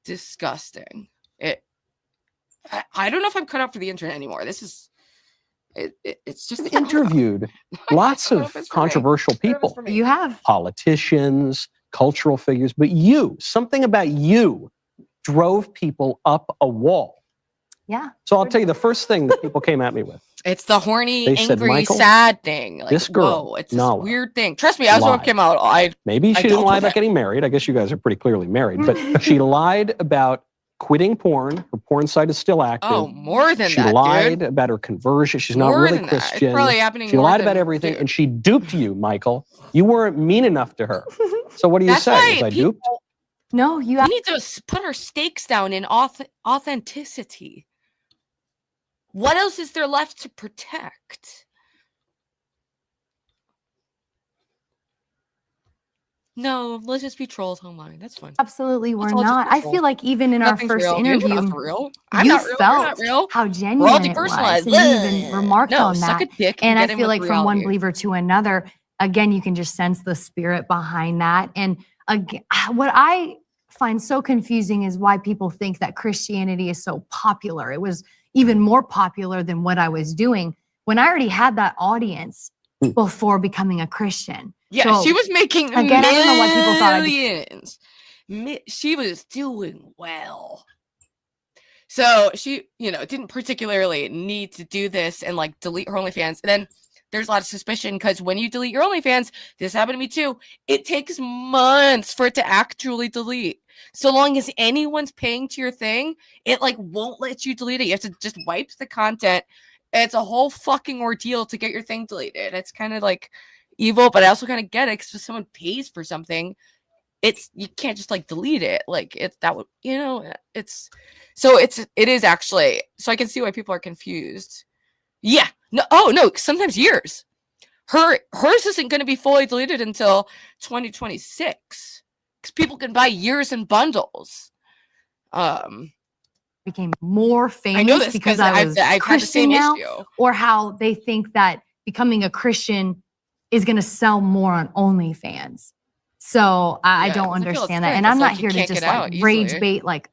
disgusting. I don't know if I'm cut out for the internet anymore. This is it's just interviewed lots of controversial people. You have politicians, cultural figures, but something about you drove people up a wall. Yeah. So I'll tell you the first thing that people came at me with. It's the horny, They angry, said, Michael, sad thing. Like, this girl, whoa, it's this Nala, weird thing. Trust me, I was when it came out. Maybe she didn't lie about getting married. I guess you guys are pretty clearly married. But she lied about quitting porn. Her porn site is still active. Oh, more than she that, lied dude. about her conversion. She's not More really than Christian. That. It's probably happening. She lied about everything, and she duped you, Michael. You weren't mean enough to her. So what do you say? Was I duped? No, we need to put our stakes down in authenticity. What else is there left to protect? No, let's just be trolls online. That's fine. Absolutely, we're not. I feel like even in our first interview, you felt how genuine it was. And you even remarked on that. And I feel like from one believer to another, again, you can just sense the spirit behind that. And again, what I find so confusing is why people think that Christianity is so popular. It was even more popular than what I was doing when I already had that audience before becoming a Christian. Yeah, so, she was making again, I don't know why people thought she was doing well. So she, didn't particularly need to do this and like delete her OnlyFans. And then there's a lot of suspicion because when you delete your OnlyFans, this happened to me too. It takes months for it to actually delete. So long as anyone's paying to your thing, it like won't let you delete it. You have to just wipe the content. It's a whole fucking ordeal to get your thing deleted. It's kind of like evil, but I also kind of get it because if someone pays for something, you can't just like delete it. Like it is actually. So I can see why people are confused. Yeah. No. Sometimes years. Hers isn't going to be fully deleted until 2026 because people can buy years in bundles. Became more famous because I was Christian now, or how they think that becoming a Christian is going to sell more on OnlyFans. So I don't understand that. And I'm not here to just like rage bait like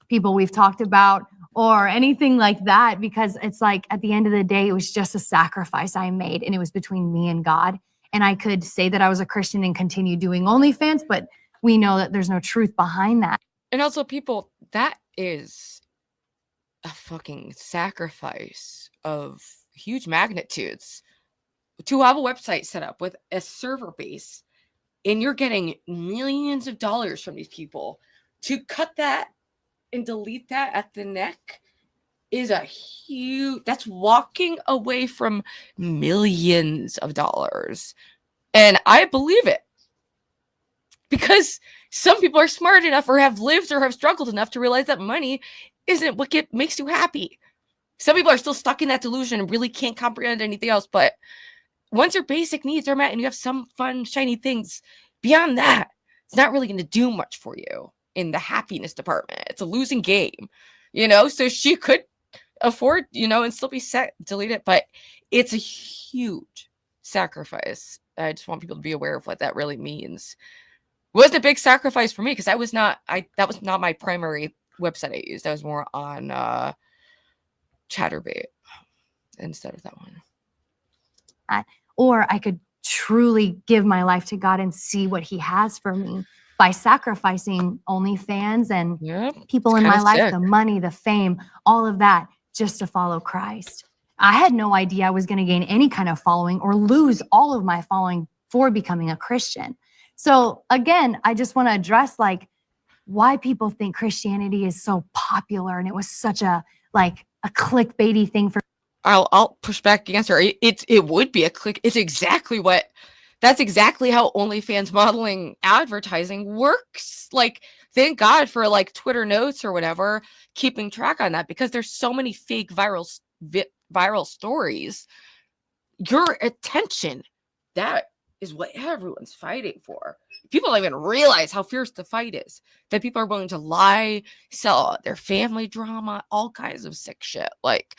people we've talked about or anything like that, because it's like at the end of the day, it was just a sacrifice I made and it was between me and God. And I could say that I was a Christian and continue doing OnlyFans, but we know that there's no truth behind that. And also people, that is a fucking sacrifice of huge magnitudes. To have a website set up with a server base and you're getting millions of dollars from these people, to cut that and delete that at the neck is that's walking away from millions of dollars. And I believe it because some people are smart enough or have lived or have struggled enough to realize that money isn't what makes you happy. Some people are still stuck in that delusion and really can't comprehend anything else, but once your basic needs are met and you have some fun, shiny things, beyond that, it's not really going to do much for you in the happiness department. It's a losing game, So she could afford, and still be delete it, but it's a huge sacrifice. I just want people to be aware of what that really means. It wasn't a big sacrifice for me because that was not my primary website I used. I was more on Chatterbait instead of that one. Or I could truly give my life to God and see what he has for me by sacrificing OnlyFans and people in my life, the money, the fame, all of that, just to follow Christ. I had no idea I was going to gain any kind of following or lose all of my following for becoming a Christian. So again, I just want to address like why people think Christianity is so popular and it was such a clickbaity thing for. I'll push back against her. It would be a click. That's exactly how OnlyFans modeling advertising works. Like, thank God for like Twitter notes or whatever, keeping track on that because there's so many fake viral stories. Your attention, that is what everyone's fighting for. People don't even realize how fierce the fight is. That people are willing to lie, sell their family drama, all kinds of sick shit. Like,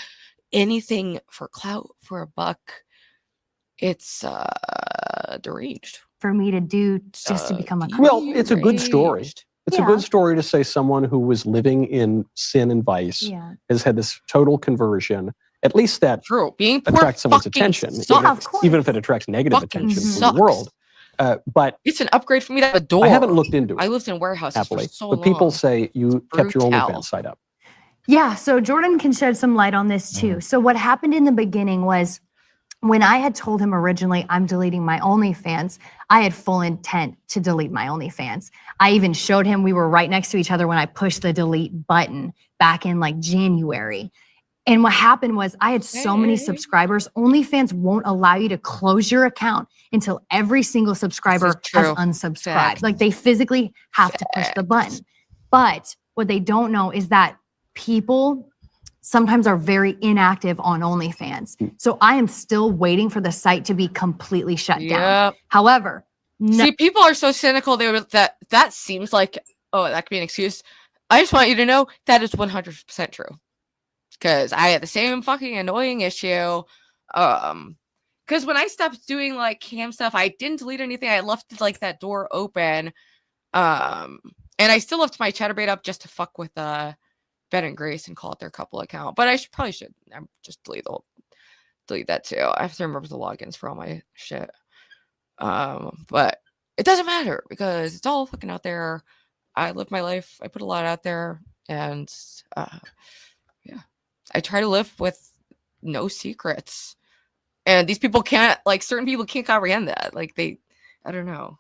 anything for clout, for a buck. It's deranged for me to do just to become a well, it's a good story. It's a good story to say someone who was living in sin and vice has had this total conversion. At least that being poor attracts someone's attention, even if it attracts negative attention from the world. But it's an upgrade for me to have a door. I haven't looked into it. I lived in warehouses happily, for so but long. people say you kept your OnlyFans site up. Yeah, so Jordan can shed some light on this too. So what happened in the beginning was when I had told him originally I'm deleting my OnlyFans, I had full intent to delete my OnlyFans. I even showed him, we were right next to each other when I pushed the delete button back in like January. And what happened was I had so many subscribers. OnlyFans won't allow you to close your account until every single subscriber has unsubscribed. Like they physically have to push the button. But what they don't know is that people sometimes are very inactive on OnlyFans. So I am still waiting for the site to be completely shut down. However, see, people are so cynical that seems like, oh, that could be an excuse. I just want you to know that is 100% true. Because I had the same fucking annoying issue. Because when I stopped doing like cam stuff, I didn't delete anything. I left like that door open. And I still left my Chatterbait up just to fuck with Ben and Grace and call it their couple account. But I probably should just delete that too. I have to remember the logins for all my shit. But it doesn't matter because it's all fucking out there. I live my life. I put a lot out there, and I try to live with no secrets. And these people can't, like, certain people can't comprehend that. Like, I don't know.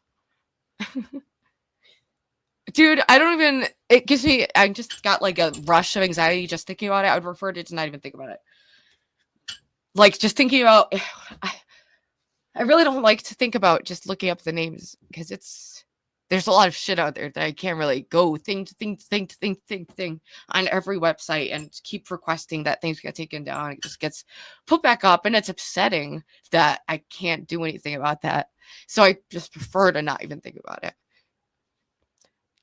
Dude, I just got like a rush of anxiety just thinking about it. I would prefer to not even think about it. Like, just thinking about, I really don't like to think about just looking up the names because there's a lot of shit out there that I can't really go thing on every website and keep requesting that things get taken down. It just gets put back up, and it's upsetting that I can't do anything about that. So I just prefer to not even think about it.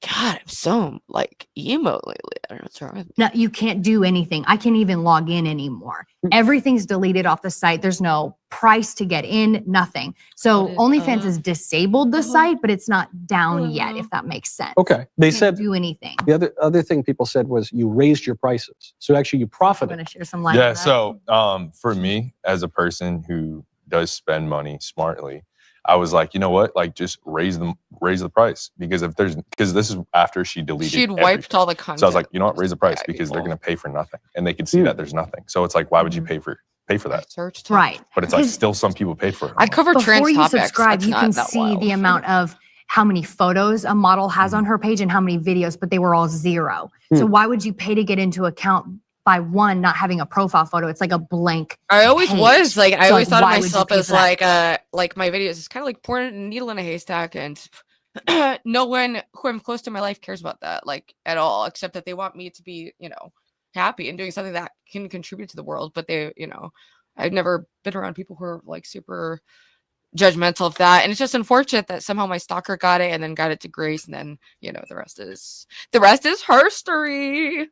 God, I'm so like emo lately. I don't know what's wrong with me. No, you can't do anything. I can't even log in anymore. Everything's deleted off the site. There's no price to get in, nothing. So OnlyFans has disabled the site, but it's not down yet, if that makes sense. Okay. They said do anything. The other thing people said was you raised your prices. So actually you profited. I'm going to share some light on that. So for me, as a person who does spend money smartly, I was like, you know what? Like, just raise the price because this is after she deleted. She'd wiped all the content. So I was like, you know what? Raise the price because they're gonna pay for nothing, and they can see that there's nothing. So it's like, why would you pay for that? Right. But it's like still some people pay for it. I cover trans Before you topics. subscribe, you can see the amount of how many photos a model has on her page and how many videos, but they were all 0. So why would you pay to get into account by one not having a profile photo? It's like a blank. I always page. was like, I always thought of why would you myself pay as for that? like my videos is kind of like pouring a needle in a haystack, and no one who I'm close to in my life cares about that like at all, except that they want me to be, happy and doing something that can contribute to the world. But I've never been around people who are like super judgmental of that, and it's just unfortunate that somehow my stalker got it and then got it to Grace, and then the rest is herstory.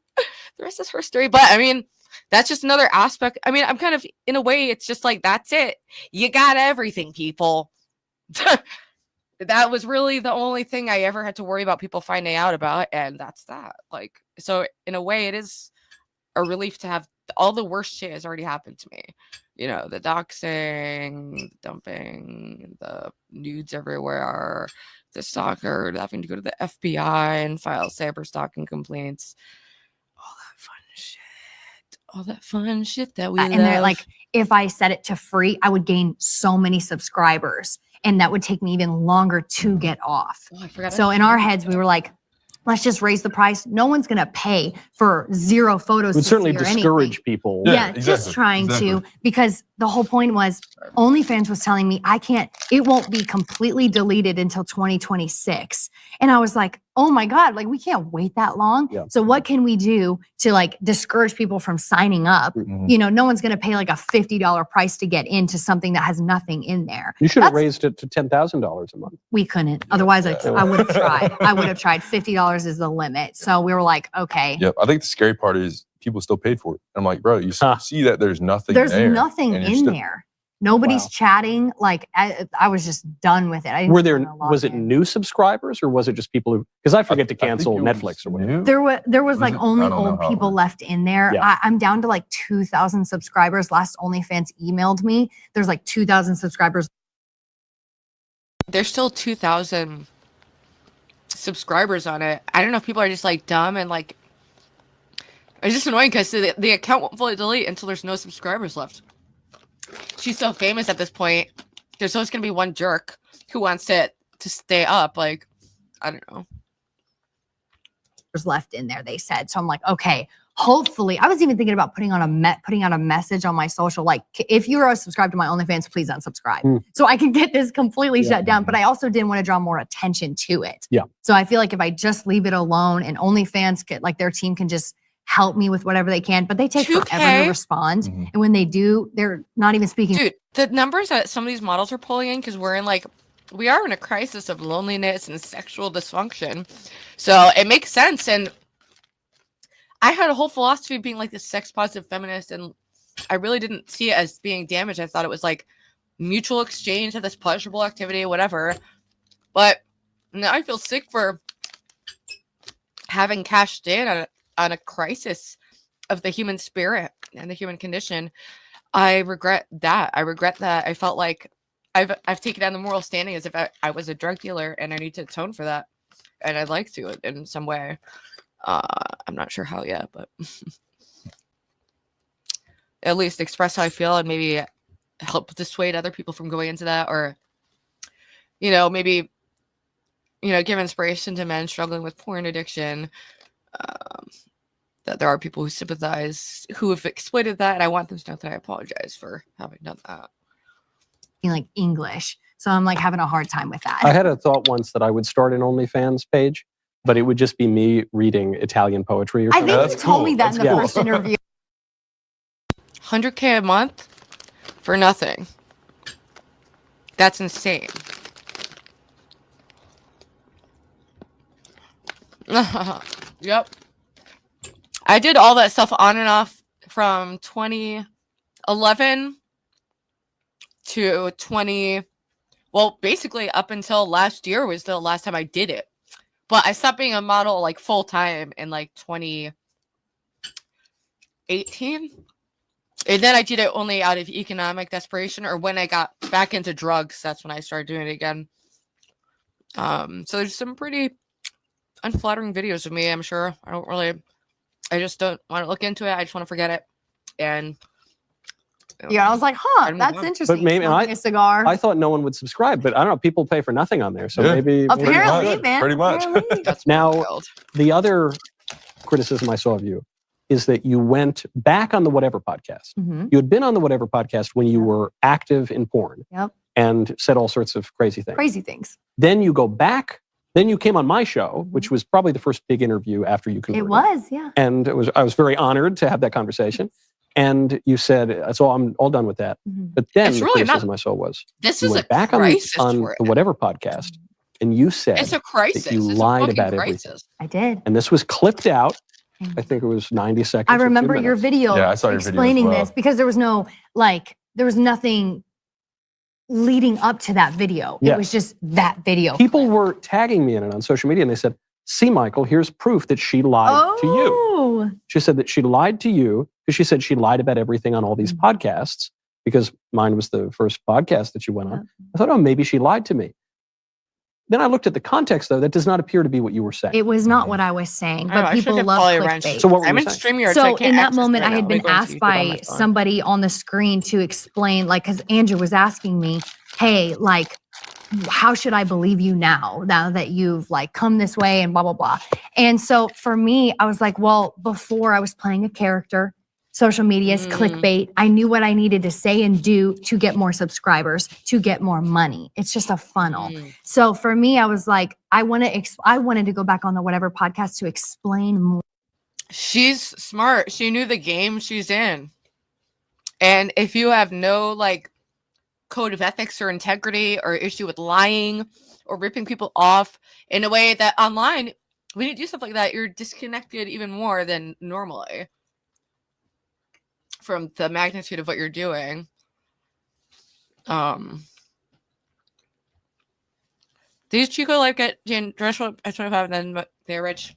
The rest is herstory. But I mean, that's just another aspect. I mean, I'm kind of, in a way, it's just like, that's it. You got everything, people. That was really the only thing I ever had to worry about people finding out about, and that's that. Like, so in a way, it is a relief to have all the worst shit has already happened to me. The doxing, the dumping, the nudes everywhere, the stalker, having to go to the FBI and file cyber stalking complaints. All that fun shit that we love. And they're like, if I set it to free, I would gain so many subscribers, and that would take me even longer to get off. Oh, I forgot. So in our heads, we were like, let's just raise the price. No one's going to pay for 0 photos. It would certainly discourage people. Yeah, just trying to, because the whole point was OnlyFans was telling me it won't be completely deleted until 2026. And I was like, oh my God, like we can't wait that long. Yeah. So what can we do to like discourage people from signing up? Mm-hmm. No one's going to pay like a $50 price to get into something that has nothing in there. You should have raised it to $10,000 a month. We couldn't. Otherwise, I would have tried. I would have tried. $50 is the limit. So we were like, okay. Yep. I think the scary part is people still paid for it. I'm like, bro, you see that there's nothing there. There's nothing in there. Nobody's Wow. chatting. Like I was just done with it. I didn't Were there, wanna log was it in. new subscribers or was it just people who, because I forget to cancel Netflix or whatever. There was like it? only I don't know old how it people works. left in there. Yeah. I'm down to like 2,000 subscribers. Last OnlyFans emailed me. There's like 2,000 subscribers. There's still 2,000 subscribers on it. I don't know if people are just like dumb and like it's just annoying because the account won't fully delete until there's no subscribers left. She's so famous at this point. There's always gonna be one jerk who wants it to stay up. Like, I don't know. Left in there, they said. So I'm like, okay, hopefully. I was even thinking about putting out a message on my social, like, if you are subscribed to my OnlyFans, please unsubscribe, so I can get this completely shut down. But I also didn't want to draw more attention to it. Yeah. So I feel like if I just leave it alone and OnlyFans get like their team can just help me with whatever they can, but they take 2K? forever to respond. Mhm. And when they do, they're not even speaking. Dude, the numbers that some of these models are pulling in, because we are in a crisis of loneliness and sexual dysfunction. So it makes sense. And I had a whole philosophy of being like this sex positive feminist, and I really didn't see it as being damaged. I thought it was like mutual exchange of this pleasurable activity, whatever. But now I feel sick for having cashed in on a crisis of the human spirit and the human condition. I regret that. I felt like I've taken on the moral standing as if I was a drug dealer, and I need to atone for that. And I'd like to in some way. I'm not sure how yet, but at least express how I feel and maybe help dissuade other people from going into that, or maybe give inspiration to men struggling with porn addiction. That there are people who sympathize, who have exploited that, and I want them to know that I apologize for having done that. Like English. So I'm like having a hard time with that. I had a thought once that I would start an OnlyFans page, but it would just be me reading Italian poetry or I something. think That's you told me cool. that in the That's first interview. 100K a month for nothing. That's insane. Yep. I did all that stuff on and off from 2011 to basically up until last year was the last time I did it. But I stopped being a model like full time in like 2018. And then I did it only out of economic desperation, or when I got back into drugs, that's when I started doing it again. So there's some pretty unflattering videos of me, I'm sure. I just don't want to look into it. I just want to forget it. And Yeah, I was like, that's interesting. But maybe Smoking a cigar. I thought no one would subscribe, but I don't know. People pay for nothing on there, so maybe. Apparently, man. Pretty much. Apparently. that's Now, wild. The other criticism I saw of you is that you went back on the Whatever podcast. Mhm. You had been on the Whatever podcast when you were active in porn. Yep. And said all sorts of crazy things. Crazy things. Then you go back. Then you came on my show, which was probably the first big interview after you converted. It was, yeah. And I was very honored to have that conversation. And you said, so I'm all done with that. Mhm. But then It's the really criticism I saw was This you is a went back crisis on for the it. Whatever podcast, and you said It's a crisis. that you It's a lied fucking about everything. crisis. I did. And this was clipped out. I think it was 90 seconds. I or 2 remember your minutes. video Yeah, I saw your video as explaining well. this because there was nothing leading up to that video. Yes. It was just that video. People were tagging me in it on social media, and they said, "See, Michael, here's proof that she lied to you." Oh. She said that she lied to you because she said she lied about everything on all these podcasts, because mine was the first podcast that you went on. I thought, oh, maybe she lied to me. Then I looked at the context, though. That does not appear to be what you were saying. It was not what I was saying, I know, but I should people get love Polly Wrench. clickbait. So what were I'm you in saying? StreamYard, So I can't in that access moment, it I right had now. been Let me go into asked YouTube on by my phone. somebody on the screen to explain, like, because Andrew was asking me, hey, like, how should I believe you now that you've like come this way and blah, blah, blah. And so for me, I was like, well, before I was playing a character, social media is clickbait. I knew what I needed to say and do to get more subscribers, to get more money. It's just a funnel. So for me, I was like, I wanted to go back on the Whatever podcast to explain more. She's smart. She knew the game she's in. And if you have no like code of ethics or integrity or issue with lying or ripping people off in a way that online, when you do stuff like that, you're disconnected even more than normally from the magnitude of what you're doing. These Chico like get dressed at 25 and then they're rich.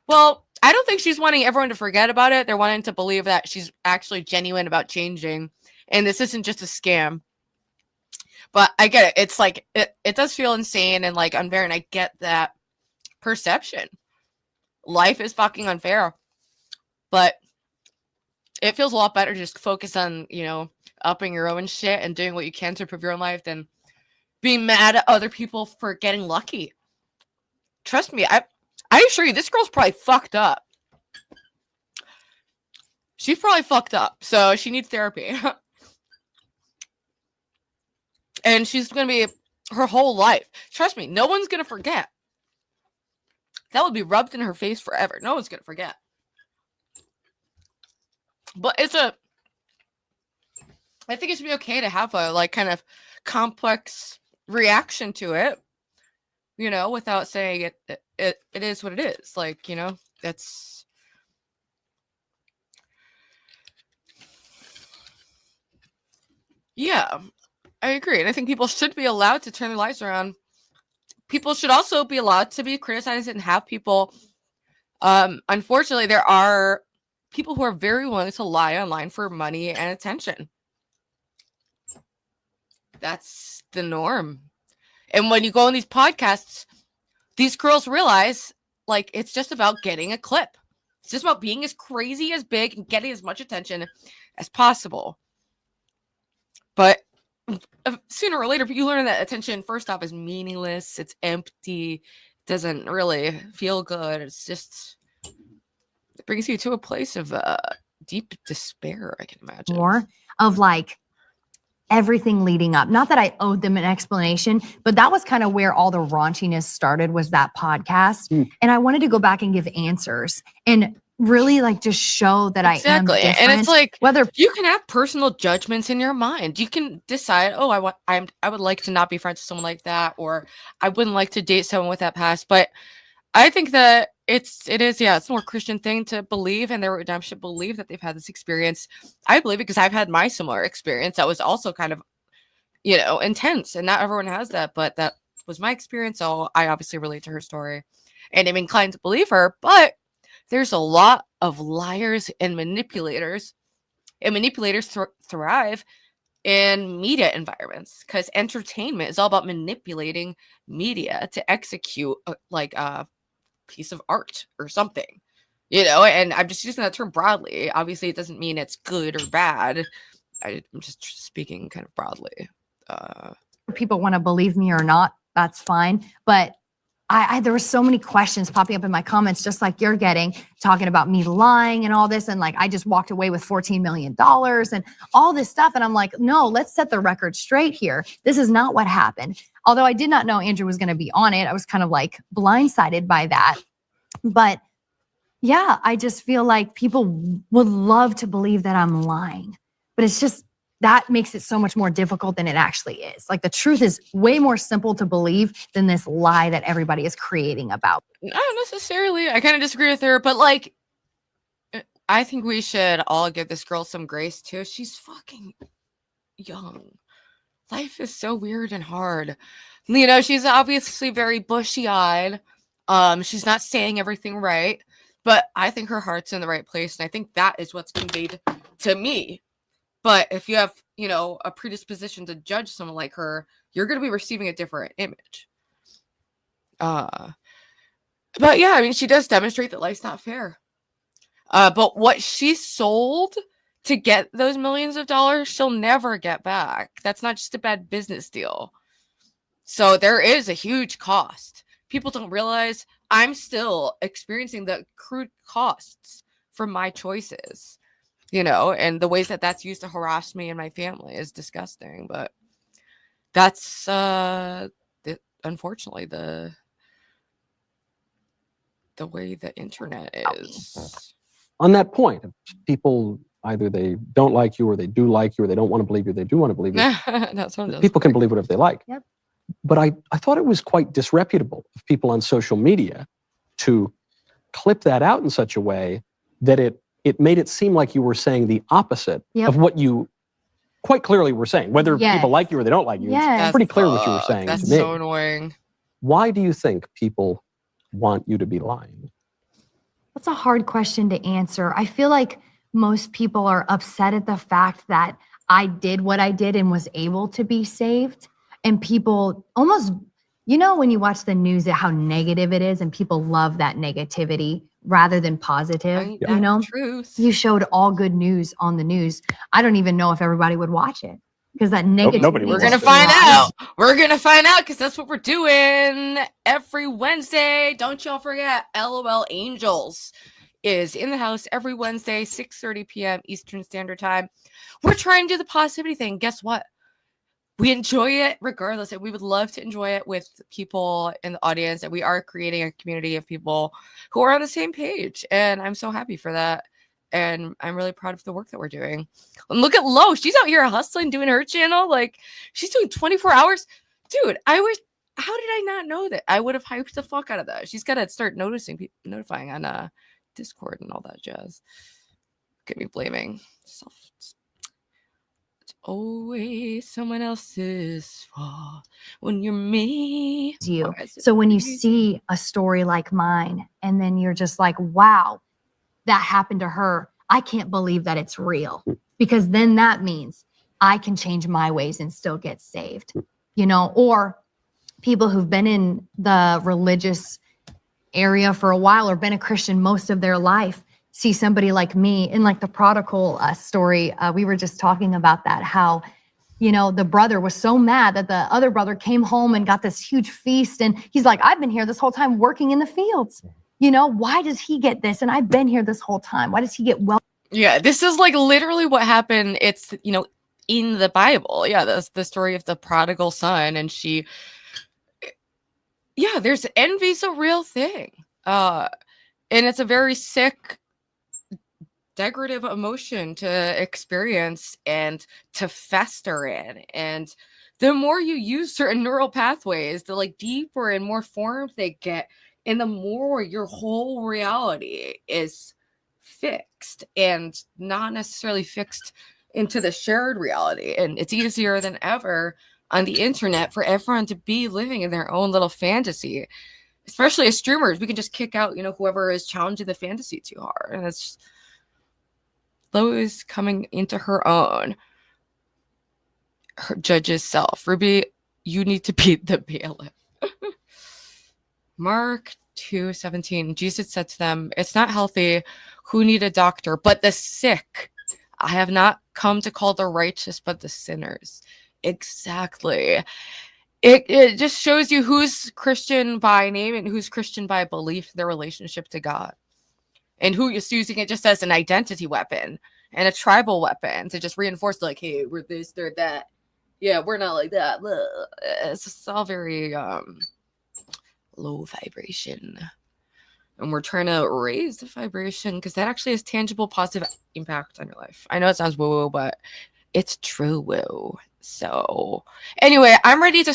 Well, I don't think she's wanting everyone to forget about it. They're wanting to believe that she's actually genuine about changing, and this isn't just a scam. But I get it. It's like it does feel insane and like unfair, and I get that perception. Life is fucking unfair, but it feels a lot better to just focus on, you know, upping your own shit and doing what you can to improve your own life than being mad at other people for getting lucky. Trust me, I assure you, this girl's probably fucked up. She's probably fucked up, so she needs therapy. And she's going to be her whole life. Trust me, no one's going to forget. That would be rubbed in her face forever. No one's going to forget. But I think it should be okay to have a like kind of complex reaction to it, you know, without saying it is what it is. Like, you know, that's yeah, I agree. And I think people should be allowed to turn their lives around. People should also be allowed to be criticized and have people unfortunately there are people who are very willing to lie online for money and attention. That's the norm. And when you go on these podcasts, these girls realize like it's just about getting a clip. It's just about being as crazy as big and getting as much attention as possible. But sooner or later, you learn that attention, first off, is meaningless. It's empty. Doesn't really feel good. It's just, it brings you to a place of deep despair, I can imagine. More of like everything leading up. Not that I owed them an explanation, but that was kind of where all the raunchiness started, was that podcast. And I wanted to go back and give answers and really like just show that I am different. And it's like, whether you can have personal judgments in your mind. You can decide, oh, I would like to not be friends with someone like that, or I wouldn't like to date someone with that past. But I think that it's a more Christian thing to believe, and their redemption believe that they've had this experience. I believe it because I've had my similar experience that was also kind of, you know, intense, and not everyone has that, but that was my experience. So I obviously relate to her story, and I'm inclined to believe her. But there's a lot of liars and manipulators, and manipulators thrive in media environments because entertainment is all about manipulating media to execute like a piece of art or something, you know. And I'm just using that term broadly. Obviously, it doesn't mean it's good or bad. I'm just speaking kind of broadly. People want to believe me or not, that's fine. But there were so many questions popping up in my comments, just like you're getting, talking about me lying and all this. And like, I just walked away with $14 million and all this stuff. And I'm like, no, let's set the record straight here. This is not what happened. Although I did not know Andrew was going to be on it. I was kind of like blindsided by that. But yeah, I just feel like people would love to believe that I'm lying, but it's just, that makes it so much more difficult than it actually is. Like the truth is way more simple to believe than this lie that everybody is creating about. Not necessarily. I kind of disagree with her, but like, I think we should all give this girl some grace too. She's fucking young. Life is so weird and hard. You know, she's obviously very bushy-eyed. She's not saying everything right, but I think her heart's in the right place, and I think that is what's conveyed to me. But if you have, you know, a predisposition to judge someone like her, you're going to be receiving a different image. But yeah, I mean, she does demonstrate that life's not fair. But what she sold to get those millions of dollars, she'll never get back. That's not just a bad business deal. So there is a huge cost. People don't realize I'm still experiencing the accrued costs from my choices. You know, and the ways that that's used to harass me and my family is disgusting. But that's unfortunately the way the internet is. On that point, people either they don't like you or they do like you, or they don't want to believe you, they do want to believe you. That's what people can believe whatever they like. Yep. But I thought it was quite disreputable of people on social media to clip that out in such a way that it made it seem like you were saying the opposite of what you quite clearly were saying. Whether people like you or they don't like you, it's pretty clear what you were saying That's to me. so annoying. Why do you think people want you to be lying? That's a hard question to answer. I feel like most people are upset at the fact that I did what I did and was able to be saved. And people almost, you know, when you watch the news, how negative it is, and people love that negativity rather than positive. You know, truth. You showed all good news on the news. I don't even know if everybody would watch it because that negativity. We're gonna find out. We're gonna find out because that's what we're doing every Wednesday. Don't y'all forget, LOL Angels is in the house every Wednesday, 6:30 p.m. Eastern Standard Time. We're trying to do the positivity thing. Guess what? We enjoy it regardless, and we would love to enjoy it with people in the audience. And we are creating a community of people who are on the same page, and I'm so happy for that. And I'm really proud of the work that we're doing. And look at Lo. She's out here hustling, doing her channel. Like, she's doing 24 hours. Dude, how did I not know that? I would have hyped the fuck out of that. She's got to start notifying on Discord and all that jazz. Get me blaming self. It's always someone else's fault when you're me. So when you see a story like mine, and then you're just like, wow, that happened to her. I can't believe that it's real, because then that means I can change my ways and still get saved, you know. Or people who've been in the religious area for a while or been a Christian most of their life see somebody like me in like the prodigal story. We were just talking about that, how, you know, the brother was so mad that the other brother came home and got this huge feast. And he's like, I've been here this whole time working in the fields. You know, why does he get this? And I've been here this whole time. Why does he get well? Yeah, this is like literally what happened. It's, you know, in the Bible. Yeah, that's the story of the prodigal son. And there's envy's a real thing. And it's a very sick, degradative emotion to experience and to fester in. And the more you use certain neural pathways, the like deeper and more formed they get, and the more your whole reality is fixed and not necessarily fixed into the shared reality. And it's easier than ever on the internet for everyone to be living in their own little fantasy, especially as streamers. We can just kick out, you know, whoever is challenging the fantasy too hard. And it's just, Lo is coming into her own. Her judge's self. Ruby, you need to beat the bailiff. Mark 2:17. Jesus said to them, it's not healthy who need a doctor, but the sick. I have not come to call the righteous, but the sinners. Exactly. It just shows you who's Christian by name and who's Christian by belief, their relationship to God. And who is using it just as an identity weapon and a tribal weapon to just reinforce, like, hey, we're this, they're that. Yeah, we're not like that. It's just all very low vibration. And we're trying to raise the vibration because that actually has tangible positive impact on your life. I know it sounds woo-woo, but it's true woo. So anyway, I'm ready to